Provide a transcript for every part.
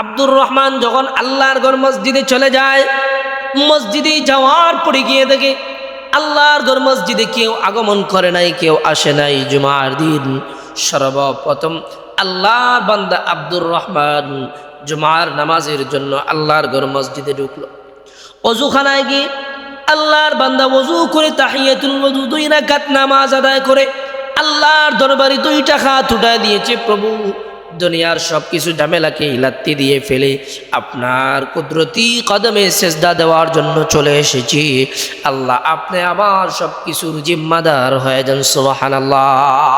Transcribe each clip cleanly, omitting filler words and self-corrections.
আব্দুর রহমান যখন আল্লাহর ঘর মসজিদে চলে যায়, মসজিদে যাওয়ার পরে গিয়ে দেখে আল্লাহর ঘর মসজিদে কেউ আগমন করে নাই, কেউ আসে নাই। জুমার দিন সর্বপ্রথম আল্লাহর বান্দা আব্দুর রহমান জুমার নামাজের জন্য আল্লাহর ঘর মসজিদে ঢুকলো। অজুখানায় গিয়ে আল্লাহর বান্দা ওযু করে তাহিয়াতুল ওযু 2 রাকাত নামাজ আদায় করে আল্লাহর দরবারে 2টা হাত উঠায় দিয়েছে। প্রভু, দুনিয়ার সব কিছু ঝামেলাকে লাত্তি দিয়ে ফেলে আপনার কুদরতি কদমে সেজদা দেওয়ার জন্য চলে এসেছি। আল্লাহ, আপনি আমার সব কিছুর জিম্মাদার হয়ে যান। সুবহানাল্লাহ।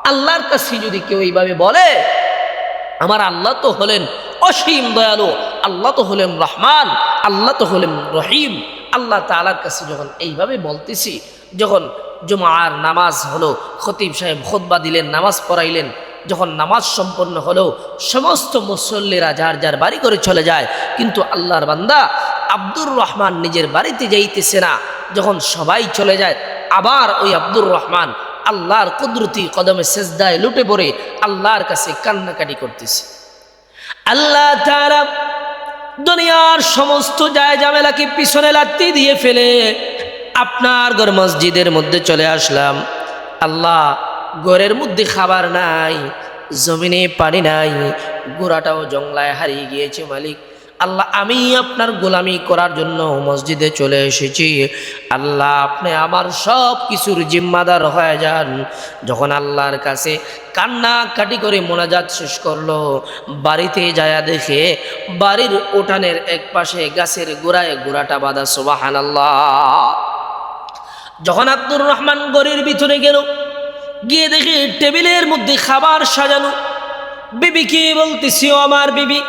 আল্লাহর কাছে যদি কেউ এইভাবে বলে, আমার আল্লাহ তো হলেন অসীম দয়ালু, আল্লাহ তো হলেন রহমান, আল্লাহ তো হলেন রহিম। আল্লাহ তাআলার কাছে যখন এইভাবে বলতেছি, যখন জুমার নামাজ হলো, খতিব সাহেব খুতবা দিলেন, নামাজ পড়াইলেন, যখন নামাজ সম্পন্ন হলো, সমস্ত মুসল্লিরা যার যার বাড়ি করে চলে যায়, কিন্তু আল্লাহর বান্দা আব্দুর রহমান নিজের বাড়িতে যাইতেছে না। যখন সবাই চলে যায়, আবার ওই আব্দুর রহমান আল্লাহর কুদরতি কদমে সেজদায় লুটে পড়ে আল্লাহর কাছে কান্নাকাটি করতেছে। আল্লাহ তাআলা দুনিয়ার সমস্ত জায় ঝামেলাকে পিছনে লাত্তি দিয়ে ফেলে আপনার ঘর মসজিদের মধ্যে চলে আসলাম। আল্লাহ, ঘরের মধ্যে খাবার নাই, জমিনে পানি নাই, গোড়াটাও জংলায় হারিয়ে গিয়েছে। মালিক আল্লাহ, আমি আপনার গোলামি করার জন্য মসজিদে চলে এসেছি। আল্লাহ, আপনি আমার সব কিছুর জিম্মাদার হয়ে যান। যখন আল্লাহর কাছে কান্নাকাটি করে মোনাজাত শেষ করলো, বাড়িতে যায়া দেখে বাড়ির উঠানের এক পাশে গাছের গোড়ায় গোড়াটা বাঁধা। সুবহানাল্লাহ। যখন আব্দুর রহমান ঘরের ভিতরে গেল, গিয়ে দেখে টেবিলের মধ্যে খাবার সাজানো। বিবিকে বলতেছি, ও আমার বিবি,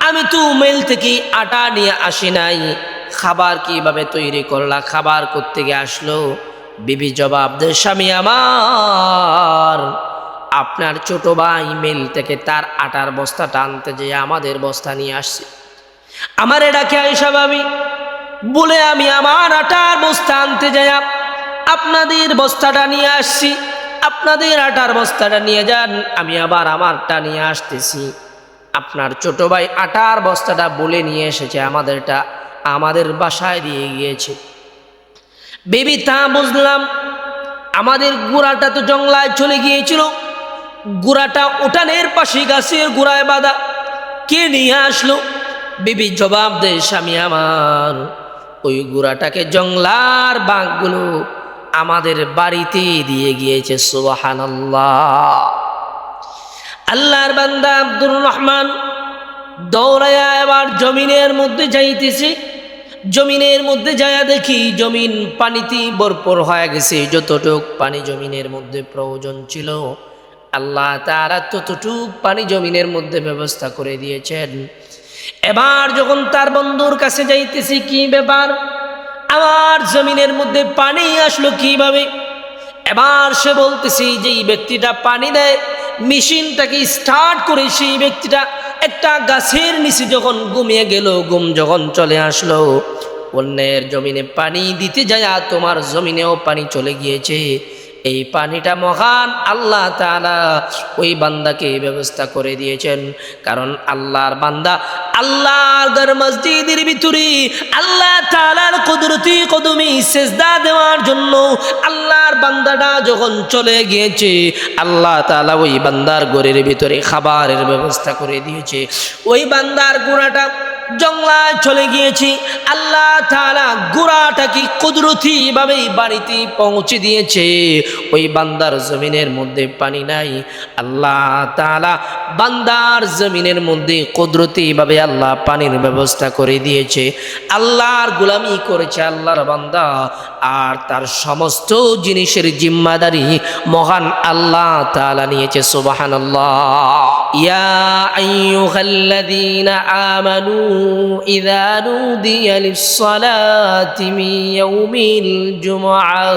আমি তো মেল থেকে আটা নিয়ে আসি নাই, খাবার কিভাবে তৈরি করলা, খাবার কোত্থেকে আসলো? বিবি জবাব দেয়, স্বামী আমার, আপনার ছোট ভাই মেল থেকে তার আটার বস্তাটা আনতে যেয়ে আমাদের বস্তা নিয়ে আসছে। আমার এটাকে আয়সা ভাবি বলে আমি আমার আটার বস্তা আনতে যাই, আপনাদের বস্তাটা নিয়ে আসছি, আপনাদের আটার বস্তাটা নিয়ে যান, আমি আবার আমারটা নিয়ে আসতেছি। আপনার ছোট ভাই আটার বস্তাটা বলে নিয়ে এসেছে, আমাদেরটা আমাদের বাসায় দিয়ে গিয়েছে। বেবি, তা বুঝলাম, আমাদের গুড়াটা তো জংলায় চলে গিয়েছিল, গুড়াটা উঠানের পাশে গাছের গুড়ায় বাঁধা, কে নিয়ে আসলো? বিবি জবাব দেয়, স্বামী আমার, ওই গুড়াটাকে জংলার বাঘগুলো আমাদের বাড়িতে দিয়ে গিয়েছে। সুবহানাল্লাহ। আল্লাহর বান্দা আব্দুর রহমান দৌড়ায়া এবার জমিনের মধ্যে যাইতেছে। জমিনের মধ্যে যায়া দেখি জমিন পানিতে ভরপুর হয়ে গেছে। যতটুক পানি জমিনের মধ্যে প্রয়োজন ছিল, আল্লাহ তাআলা ততটুক পানি জমিনের মধ্যে ব্যবস্থা করে দিয়েছেন। এবার যখন তার বন্ধুর কাছে যাইতেছি, কি ব্যাপার, আমার জমিনের মধ্যে পানি আসলো কিভাবে? এবার সে বলতেছি, যেই ব্যক্তিটা পানি দেয়, মেশিনটাকে স্টার্ট করে সেই ব্যক্তিটা একটা গাছের নিচে যখন ঘুমিয়ে গেল, ঘুম যখন চলে আসলো, অন্যের জমিনে পানি দিতে যায় তোমার জমিনেও পানি চলে গিয়েছে। এই পানিটা মহান আল্লাহ তাআলা ওই বান্দাকে ব্যবস্থা করে দিয়েছেন। কারণ আল্লাহর বান্দা আল্লাহর ঘর মসজিদের ভিতরে আল্লাহ তাআলার কুদরতি কদমে সেজদা দেওয়ার জন্য আল্লাহর বান্দাটা যখন চলে গিয়েছে, আল্লাহ তাআলা ওই বান্দার ঘরের ভিতরে খাবারের ব্যবস্থা করে দিয়েছে। ওই বান্দার গোড়াটা জংলায় চলে গিয়েছি, আল্লাহ তাআলা গোড়াটাকে কুদরতি ভাবে বাড়িতে পৌঁছে দিয়েছে। ওই বান্দার জমিনের মধ্যে পানি নাই, আল্লাহ তাআলা বান্দার জমিনের মধ্যে কুদরতি ভাবে আল্লাহ পানির ব্যবস্থা করে দিয়েছে। আল্লাহর গোলামি করেছে আল্লাহর বান্দা, আর তার সমস্ত জিনিসের জিম্মাদারি মহান আল্লাহ তাআলা নিয়েছে। সুবহানাল্লাহ। ইয়া আইয়ুহাল্লাযীনা আমানু ইযা নুদিয়া লিস-সালাতি মিন ইয়াউমিল জুমআহ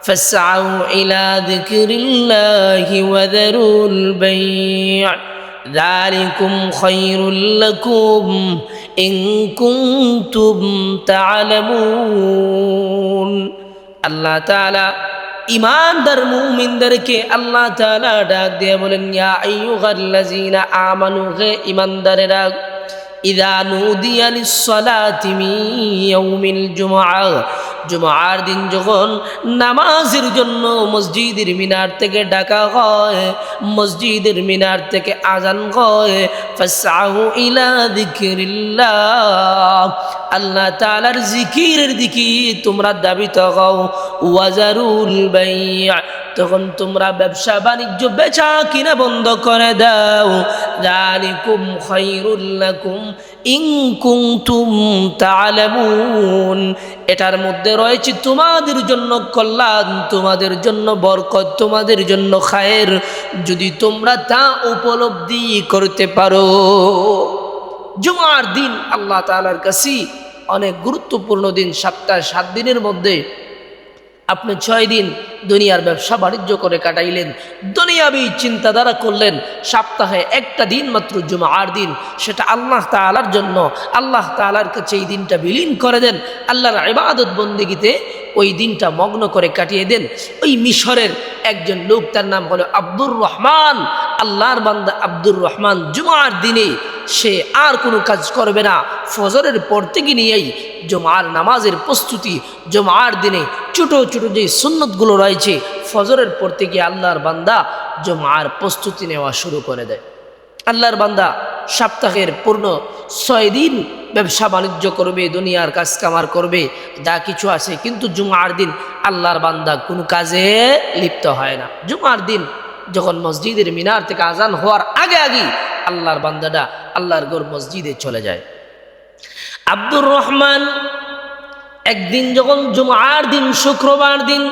ফাসআউ ইলা যিকরিল্লাহি ওয়া যারুল বাই', যালিকুম খায়রুল লাকুম ইন কুনতুম তা'লামুন। আল্লাহ তাআলা ইমানদার মুমিনদেরকে আল্লাহ তাআলা ডাক দিয়ে বলেন, ইয়া আইয়ুহাল্লাযীনা আমানু, হে ইমানদারেরা, ইযা নুদিয়া লিস-সালাতি মিন ইয়াউমিল জুমআ, জুমআর দিন যখন নামাজের জন্য মসজিদের মিনার থেকে ডাকা হয়, মসজিদের মিনার থেকে আজান হয়, ফাসআউ ইলা যিকরিল্লাহ, আল্লাহ তাআলার জিকিরের দিকে তোমরা ধাবিত হও, ওয়াজারুল বাই'a, তখন তোমরা ব্যবসা বাণিজ্য বেচা কিনা বন্ধ করে দাও, যালিকুম খায়রুল লাকুম ইন কুনতুম তা'লামুন, এটার মধ্যে রয়েছে তোমাদের জন্য কল্যাণ, তোমাদের জন্য বরকত, তোমাদের জন্য খায়ের, যদি তোমরা তা উপলব্ধি করতে পারো। জুমার দিন আল্লাহ তাআলার কাছে অনেক গুরুত্বপূর্ণ দিন। সপ্তাহে 7 দিনের মধ্যে আপনি 6 দিন দুনিয়ার ব্যবসা বাণিজ্য করে কাটাইলেন, দুনিয়াবি চিন্তাধারা করলেন, সপ্তাহে একটা দিন মাত্র জুমার দিন, সেটা আল্লাহ তাআলার জন্য, আল্লাহ তাআলার কাছে এই দিনটা বিলীন করে দেন, আল্লাহর ইবাদত বন্দেগীতে ওই দিনটা মগ্ন করে কাটিয়ে দেন। ওই মিশরের একজন লোক, তার নাম হলো আব্দুর রহমান, আল্লাহর বান্দা আব্দুর রহমান, জুমার দিনে সে আর কোনো কাজ করবে না, ফজরের পর থেকে নিয়েই জুমার নামাজের প্রস্তুতি, জুমার দিনে ছোটো ছোটো যে সুন্নতগুলো রয়েছে, ফজরের পর থেকে আল্লাহর বান্দা জুমার প্রস্তুতি নেওয়া শুরু করে দেয়। আল্লাহর বান্দা সপ্তাহের পূর্ণ 6 দিন ব্যবসা বাণিজ্য করবে, দুনিয়ার কাজ কামার করবে, যা কিছু আছে, কিন্তু জুমার দিন আল্লাহর বান্দা কোনো কাজে লিপ্ত হয় না। জুমার দিন যখন মসজিদের মিনার থেকে আজান হওয়ার আগে আগে আল্লাহর বান্দাটা আল্লাহর ঘর মসজিদে চলে যায়। আব্দুর রহমান একদিন যখন জুমার দিন, শুক্রবার দিন,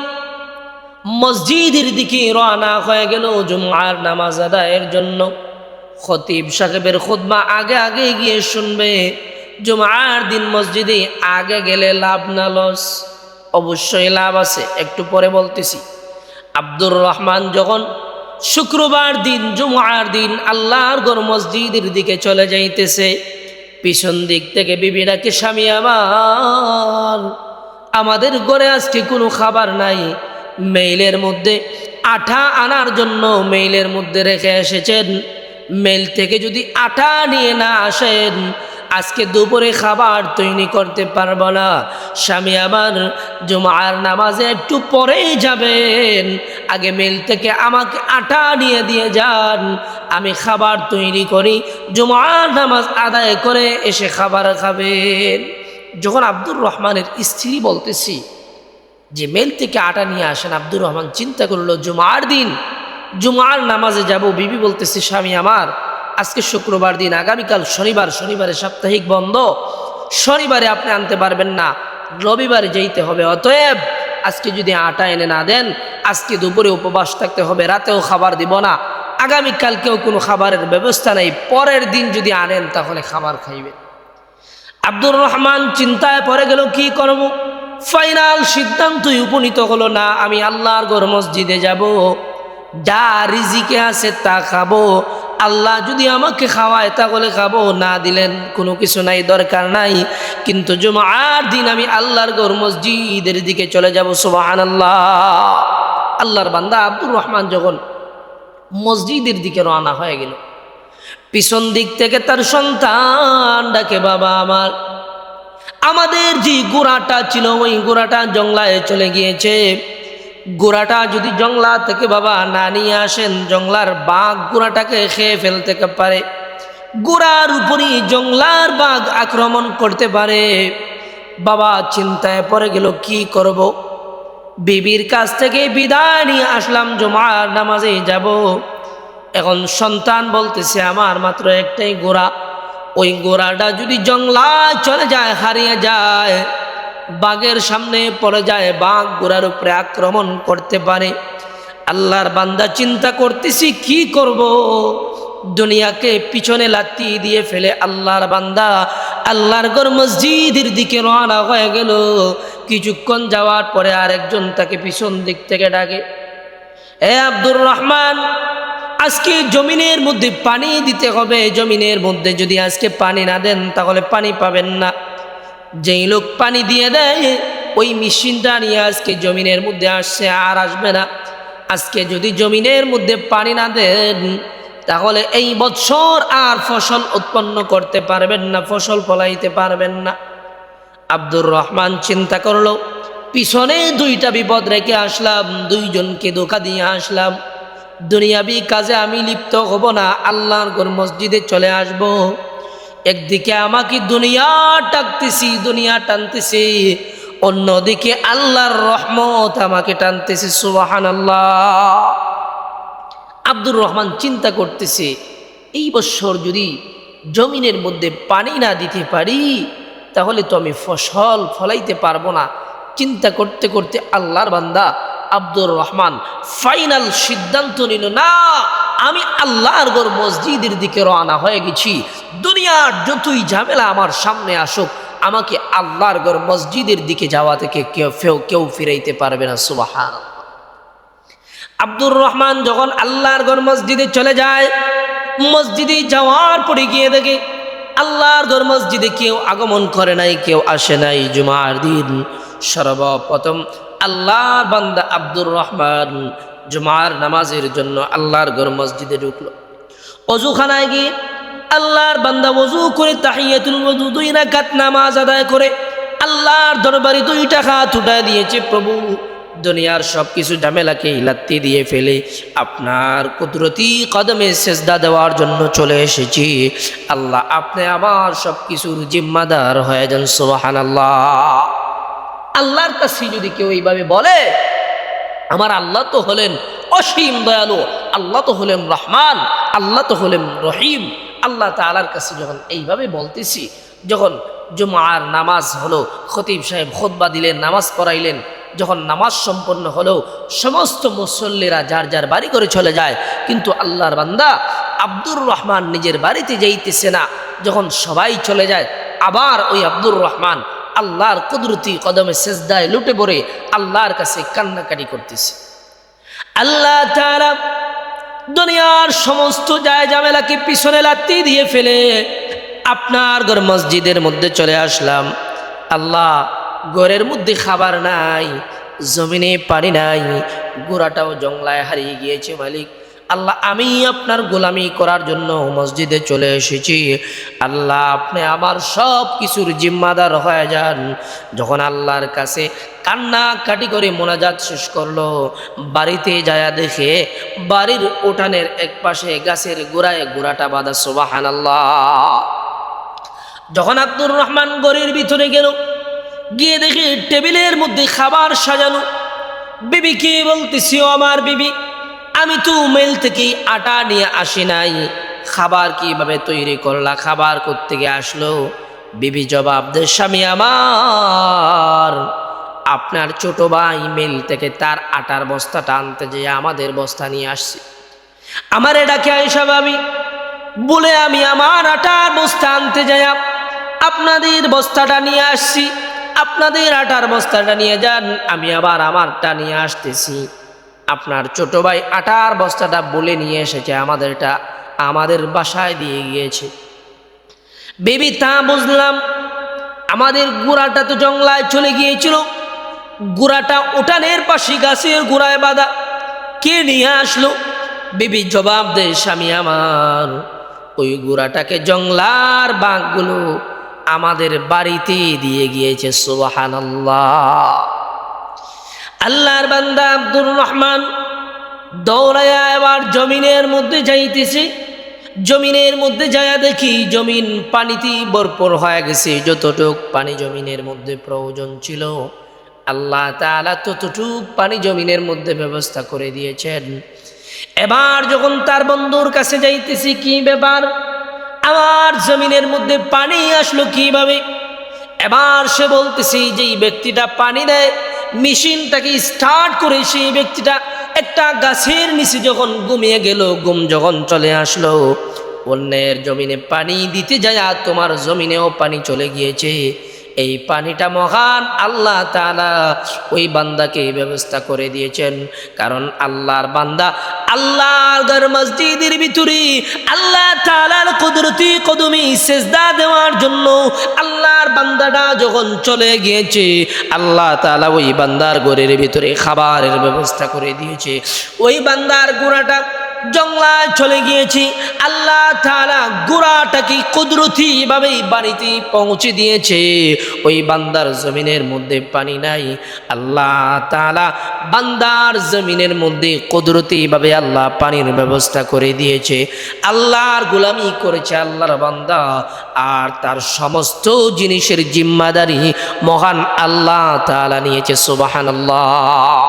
মসজিদের দিকে রওনা হয়ে গেল জুমার নামাজ আদায়ের জন্য। খতিব সাহেবের খুতবা আগে আগে গিয়ে শুনবে। জুমার দিন মসজিদে আগে গেলে লাভ না লস? অবশ্যই লাভ আছে, একটু পরে বলতেছি। আব্দুর রহমান যখন শুক্রবার দিন, জুমার দিন আল্লাহর ঘর মসজিদের দিকে চলে যাইতেছে, পিছন দিক থেকে বিবি ডাকে, স্বামী আমার, আমাদের ঘরে আজকে কোনো খাবার নাই, মেইলের মধ্যে আটা আনার জন্য মেইলের মধ্যে রেখে এসেছেন, মেইল থেকে যদি আটা নিয়ে না আসেন আজকে দুপুরে খাবার তৈরি করতে পারবো না। স্বামী আমার, জুমার নামাজে একটু পরেই যাবেন, আগে মেইল থেকে আমাকে আটা নিয়ে দিয়ে যান, আমি খাবার তৈরি করি, জুমার নামাজ আদায় করে এসে খাবার খাবেন। যখন আব্দুর রহমানের স্ত্রী বলতেছি যে মেইল থেকে আটা নিয়ে আসেন, আব্দুর রহমান চিন্তা করলো জুমার দিন, জুমার নামাজে যাব। বিবি বলতেছে, স্বামী আমার, আজকে শুক্রবার দিন, আগামীকাল শনিবার, শনিবারে সাপ্তাহিক বন্ধ, শনিবারে আপনি আনতে পারবেন না, রবিবারে যেতে হবে, অতএব আজকে যদি আটা এনে না দেন আজকে দুপুরে উপবাস থাকতে হবে, রাতেও খাবার দিব না, আগামীকালকেও কোনো খাবারের ব্যবস্থা নেই, পরের দিন যদি আনেন তাহলে খাবার খাইবে। আব্দুর রহমান চিন্তায় পড়ে গেল, কি করব? ফাইনাল সিদ্ধান্তই উপনীত হলো, না আমি আল্লাহর ঘর মসজিদে যাব, যা রিজিকে আছে তা খাবো, আল্লাহ যদি আমাকে খাওয়ায় তাহলে খাবো, না দিলেন কোনো কিছু নাই, দরকার নাই, কিন্তু জুমার দিন আমি আল্লাহর ঘর মসজিদের দিকে চলে যাব। সুবহানাল্লাহ। আল্লাহর বান্দা আব্দুর রহমান যখন মসজিদের দিকে রওনা হয়ে গেল, পিছন দিক থেকে তার সন্তান ডাকে, বাবা আমার, আমাদের যে ঘোড়াটা ছিল ওই ঘোড়াটা জংলায় চলে গিয়েছে, ঘোড়াটা যদি জংলা থেকে বাবা না নিয়ে আসেন, জংলার বাঘ ঘোড়াটাকে খেয়ে ফেলতে পারে, ঘোড়ার উপরই জংলার বাঘ আক্রমণ করতে পারে। বাবা চিন্তায় পড়ে গেল, কি করব? বিবির কাছ থেকে বিদায় নিয়ে আসলাম, জুমার নামাজে যাব। এখন সন্তান বলতেছে, আমার মাত্র একটাই ঘোড়া, ওই ঘোড়াটা যদি জংলায় চলে যায়, হারিয়ে যায়, বাঘের সামনে পড়ে যায়, বাঘ ঘোড়ার উপরে আক্রমণ করতে পারে। আল্লাহর বান্দা চিন্তা করতেছি কি করব? দুনিয়াকে পিছনে লাত্তি দিয়ে ফেলে আল্লাহর বান্দা আল্লাহর ঘর মসজিদের দিকে রওনা হয়ে গেল। কিছুক্ষণ যাওয়ার পরে আরেকজন তাকে পিছন দিক থেকে ডাকে, এ আব্দুর রহমান, আজকে জমিনের মধ্যে পানি দিতে হবে, জমিনের মধ্যে যদি আজকে পানি না দেন তাহলে পানি পাবেন না। যেই লোক পানি দিয়ে দেয় ওই মেশিনটা নিয়ে আজকে জমিনের মধ্যে আসছে, আর আসবে না। আজকে যদি জমিনের মধ্যে পানি না দেন, তাহলে এই বছর আর ফসল উৎপন্ন করতে পারবেন না, ফসল ফলাইতে পারবেন না। আব্দুর রহমান চিন্তা করলো, পিছনে দুইটা বিপদ রেখে আসলাম, দুইজনকে ধোঁকা দিয়ে আসলাম। দুনিয়াবি কাজে আমি লিপ্ত হব না, আল্লাহর ঘর মসজিদে চলে আসব। একদিকে আমাকে দুনিয়া টানতেছি, দুনিয়া টানতেছি, অন্যদিকে আল্লাহর রহমত আমাকে টানতেছে। সুবহানাল্লাহ। আব্দুর রহমান চিন্তা করতেছে, এই বছর যদি জমিনের মধ্যে পানি না দিতে পারি, তাহলে তো আমি ফসল ফলাইতে পারবো না। চিন্তা করতে করতে আল্লাহর বান্দা আব্দুর রহমান ফাইনাল সিদ্ধান্ত নিল, না, আমি আল্লাহর ঘর মসজিদের দিকে রওনা হয়ে গেছি। দুনিয়ার যতই ঝামেলা আমার সামনে আসুক, আমাকে আল্লাহর ঘর মসজিদের দিকে যাওয়া থেকে কেউ ফিরাইতে পারবে না। সুবহানাল্লাহ। আব্দুর রহমান যখন আল্লাহর ঘর মসজিদে চলে যায়, মসজিদে যাওয়ার পরে গিয়ে দেখে আল্লাহর ঘর মসজিদে কেউ আগমন করে নাই, কেউ আসে নাই। জুমার দিন সর্বপ্রথম আল্লাহর বান্দা আব্দুর রহমান জুমার নামাজের জন্য আল্লাহর ঘর মসজিদে ঢুকলো। ওযুখানায় গিয়ে আল্লাহর বান্দা ওযু করে তাহিয়াতুল ওযু 2 রাকাত নামাজ আদায় করে আল্লাহর দরবারে 2টা হাত উঠায় দিয়েছে, প্রভু, দুনিয়ার সব কিছু ঝামেলাকে লাত্তি দিয়ে ফেলে আপনার কুদরতি কদমে সেজদা দেওয়ার জন্য চলে এসেছি। আল্লাহ, আপনি আমার সব কিছুর জিম্মাদার হয়ে যান। সুবহানাল্লাহ। আল্লাহর কাছে যদি কেউ এইভাবে বলে, আমার আল্লাহ তো হলেন অসীম দয়ালু, আল্লাহ তো হলেন রহমান, আল্লাহ তো হলেন রহিম। আল্লাহ তাআলার কাছে যখন এইভাবে বলতেছি, যখন জুমার নামাজ হলো, খতিব সাহেব খুতবা দিলেন, নামাজ পড়াইলেন, যখন নামাজ সম্পন্ন হলো, সমস্ত মুসল্লিরা যার যার বাড়ি করে চলে যায়, কিন্তু আল্লাহর বান্দা আব্দুর রহমান নিজের বাড়িতে যাইতেছে না। যখন সবাই চলে যায়, আবার ওই আব্দুর রহমান আল্লাহর কুদরতি কদমে সেজদায় লুটে পড়ে আল্লাহর কাছে কান্নাকাটি করতেছে। আল্লাহ তাআলা দুনিয়ার সমস্ত ঝামেলাকে পিছনে লাত্তি দিয়ে ফেলে আপনার ঘর মসজিদের মধ্যে চলে আসলাম। আল্লাহ, ঘরের মধ্যে খাবার নাই, জমিনে পানি নাই, গোড়াটাও জংলায় হারিয়ে গিয়েছে। মালিক আল্লাহ, আমি আপনার গোলামি করার জন্য মসজিদে চলে এসেছি। আল্লাহ, আপনি আমার সব কিছুর জিম্মাদার হয়ে যান। যখন আল্লাহর কাছে কান্নাকাটি করে মোনাজাত শেষ করলো, বাড়িতে যায়া দেখে বাড়ির উঠানের এক পাশে গাছের গোড়ায় গোড়াটা বাঁধা। সুবহানাল্লাহ। যখন আব্দুর রহমান ঘরের ভিতরে গেল, গিয়ে দেখে টেবিলের মধ্যে খাবার সাজানো। বিবিকে বলতেছি, ও আমার বিবি, আমি তো মেল থেকে আটা নিয়ে আসি নাই, খাবার কিভাবে তৈরি করলা, খাবার কোত্থেকে আসলো? বিবি জবাব দেয়, স্বামী আমার, আপনার ছোট ভাই মেল থেকে তার আটার বস্তাটা আনতে যেয়ে আমাদের বস্তা নিয়ে আসছি। আমার এটাকে আয়েশা ভাবি বলে আমি আমার আটার বস্তা আনতে যাই, আপনাদের বস্তাটা নিয়ে আসছি, আপনাদের আটার বস্তাটা নিয়ে যান, আমি আবার আমারটা নিয়ে আসতেছি। আপনার ছোট ভাই আটার বস্তাটা বলে নিয়ে এসেছে, আমাদেরটা আমাদের বাসায় দিয়ে গিয়েছে। বেবি, তা বুঝলাম, আমাদের গুড়াটা তো জংলায় চলে গিয়েছিল, গুড়াটা উঠানের পাশে গাছের গোড়ায় বাঁধা, কে নিয়ে আসলো? বেবি জবাব দেয়, স্বামী আমার, ওই গুড়াটাকে জংলার বাঘগুলো আমাদের বাড়িতে দিয়ে গিয়েছে। সুবহানাল্লাহ। আল্লাহর বান্দা আব্দুর রহমান দৌড়ায়া এবার জমিনের মধ্যে যাইতেছে। জমিনের মধ্যে যায়া দেখি জমিন পানিতে ভরপুর হয়ে গেছে। যতটুক পানি জমিনের মধ্যে প্রয়োজন ছিল, আল্লাহ তাআলা ততটুক পানি জমিনের মধ্যে ব্যবস্থা করে দিয়েছেন। এবার যখন তার বন্ধুর কাছে যাইতেছি, কি ব্যাপার, আমার জমিনের মধ্যে পানি আসলো কিভাবে? এবার সে বলতেছি, যেই ব্যক্তিটা পানি দেয়, মেশিনটাকে স্টার্ট করে সেই ব্যক্তিটা একটা গাছের নিচে যখন ঘুমিয়ে গেল, ঘুম যখন চলে আসলো, অন্যের জমিনে পানি দিতে যায় তোমার জমিনেও পানি চলে গিয়েছে। এই পানিটা মহান আল্লাহ তাআলা ওই বান্দাকে ব্যবস্থা করে দিয়েছেন। কারণ আল্লাহর বান্দা আল্লাহর ঘর মসজিদের ভিতরে আল্লাহ তাআলার কুদরতি কদমে সিজদা দেওয়ার জন্য আল্লাহর বান্দাটা যখন চলে গিয়েছে, আল্লাহ তাআলা ওই বান্দার ঘরের ভিতরে খাবারের ব্যবস্থা করে দিয়েছে। ওই বান্দার গোড়াটা জঙ্গলায় চলে গিয়েছি, আল্লাহ তাআলা গোড়াটাকে কুদরতি ভাবে বাড়িতে পৌঁছে দিয়েছে। ওই বান্দার জমিনের মধ্যে পানি নাই, আল্লাহ তাআলা বান্দার জমিনের মধ্যে কুদরতি ভাবে আল্লাহ পানির ব্যবস্থা করে দিয়েছে। আল্লাহর গোলামি করেছে আল্লাহর বান্দা, আর তার সমস্ত জিনিসের জিম্মাদারি মহান আল্লাহ তাআলা নিয়েছে। সুবহানাল্লাহ।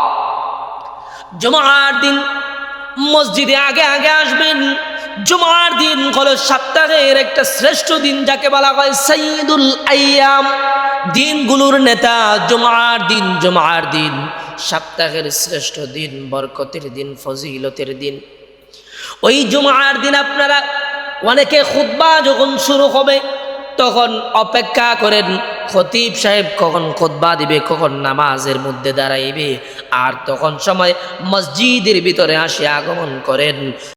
জুমার দিন মসজিদে আগে আগে আসবেন। জুমার দিন হলো সপ্তাহের একটা শ্রেষ্ঠ দিন, যাকে বলা হয় সাইয়্যিদুল আইয়াম, দিনগুলোর নেতা। জুমার দিন, জুমার দিন সপ্তাহের শ্রেষ্ঠ দিন, বরকতের দিন, ফজিলতের দিন। ওই জুমার দিন আপনারা অনেকে খুতবা যখন শুরু হবে তখন অপেক্ষা করেন খতিব সাহেব কখন খুতবা দিবে, কখন নামাজের মধ্যে দাঁড়াইবে, আর তখন সময় মসজিদের ভিতরে আসে আগমন করেন।